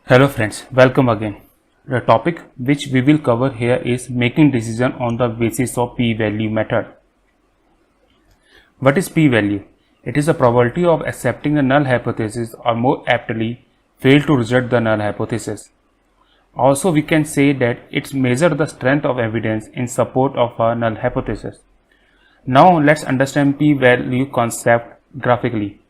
Hello friends, welcome again. The topic which we will cover here is making decision on the basis of p-value method. What is p-value? It is the probability of accepting a null hypothesis or more aptly fail to reject the null hypothesis. Also we can say that it measures the strength of evidence in support of a null hypothesis. Now let's understand p-value concept graphically.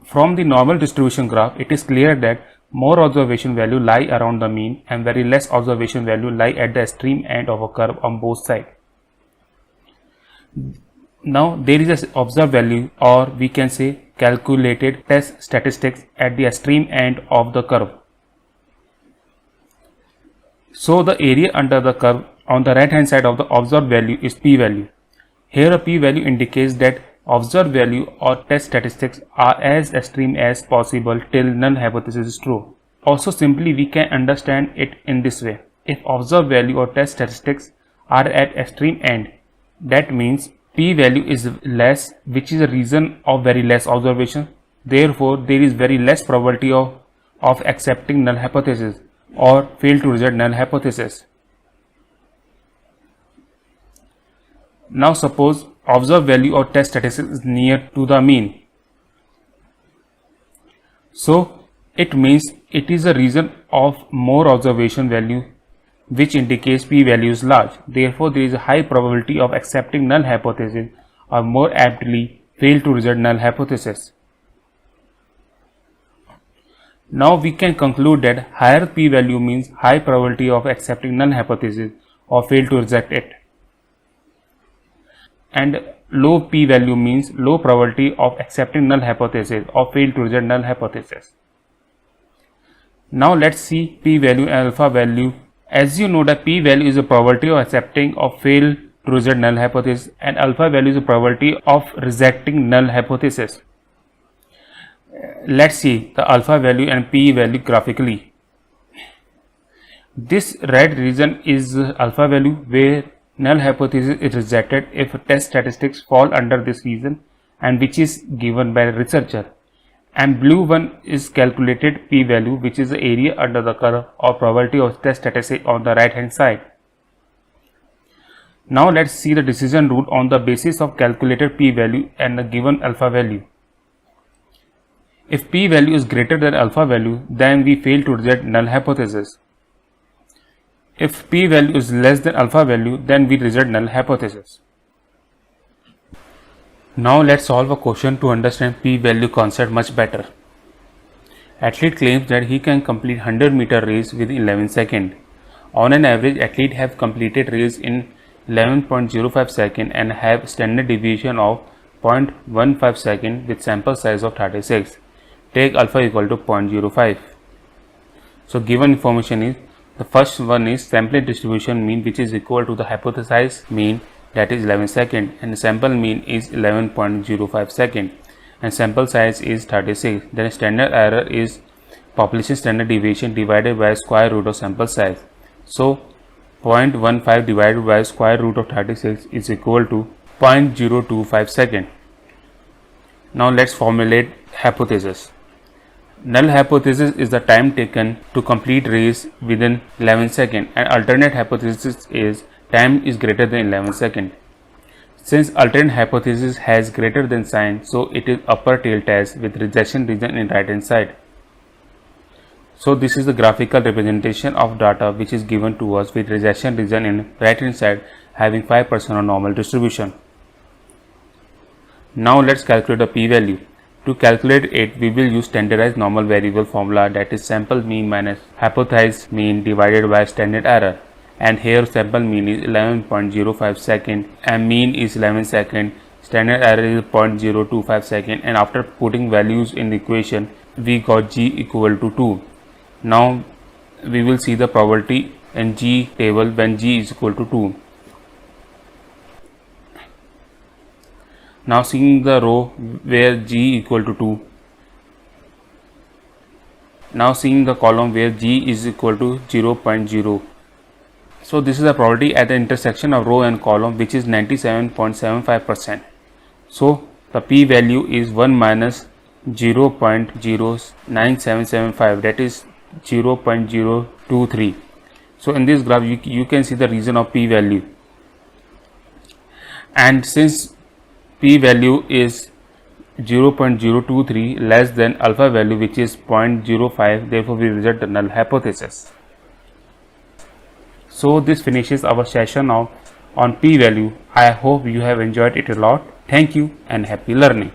From the normal distribution graph, it is clear that more observation value lie around the mean and very less observation value lie at the extreme end of a curve on both sides. Now there is an observed value, or we can say calculated test statistics at the extreme end of the curve. So the area under the curve on the right hand side of the observed value is p-value. Here a p-value indicates that observed value or test statistics are as extreme as possible till null hypothesis is true. Also simply we can understand it in this way. If observed value or test statistics are at extreme end, that means p-value is less, which is a reason of very less observation. Therefore there is very less probability of accepting null hypothesis or fail to reject null hypothesis. Now suppose observed value or test statistics is near to the mean. So it means it is a region of more observation value, which indicates p-value is large. Therefore there is a high probability of accepting null hypothesis or more aptly fail to reject null hypothesis. Now we can conclude that higher p-value means high probability of accepting null hypothesis or fail to reject it, and low p-value means low probability of accepting null hypothesis or fail to reject null hypothesis. Now let's see p-value and alpha value. As you know that p-value is the probability of accepting or fail to reject null hypothesis, and alpha value is the probability of rejecting null hypothesis. Let's see the alpha value and p-value graphically. This red region is alpha value, where null hypothesis is rejected if test statistics fall under this region, and which is given by a researcher, and blue one is calculated p-value, which is the area under the curve or probability of test statistics on the right hand side. Now let's see the decision rule on the basis of calculated p-value and the given alpha value. If p-value is greater than alpha value, then we fail to reject null hypothesis. If p-value is less than alpha value, then we reject null hypothesis. Now let's solve a question to understand p-value concept much better. Athlete claims that he can complete 100-meter race within 11 seconds. On an average, athlete have completed race in 11.05 seconds and have standard deviation of 0.15 seconds with sample size of 36. Take alpha equal to 0.05. So given information is, the first one is sampling distribution mean, which is equal to the hypothesized mean, that is 11 seconds, and sample mean is 11.05 seconds, and sample size is 36. Then standard error is population standard deviation divided by square root of sample size. So 0.15 divided by square root of 36 is equal to 0.025 seconds. Now let's formulate hypothesis. Null hypothesis is the time taken to complete race within 11 seconds, and alternate hypothesis is time is greater than 11 seconds. Since alternate hypothesis has greater than sign, so it is upper tail test with rejection region in right hand side. So this is the graphical representation of data which is given to us with rejection region in right hand side having 5% of normal distribution. Now let's calculate the p-value. To calculate it, we will use standardized normal variable formula, that is sample mean minus hypothesized mean divided by standard error, and here sample mean is 11.05 second and mean is 11 second, standard error is 0.025 second, and after putting values in the equation we got g equal to 2. Now we will see the probability in g table when g is equal to 2. Now seeing the row where g equal to 2. Now seeing the column where g is equal to 0.0. So this is the probability at the intersection of row and column, which is 97.75%. So the p-value is 1 minus 0.09775, that is 0.023. So in this graph you can see the region of p value, and since p value is 0.023 less than alpha value, which is 0.05, therefore we reject the null hypothesis. So this finishes our session on p value. I hope you have enjoyed it a lot. Thank you and happy learning.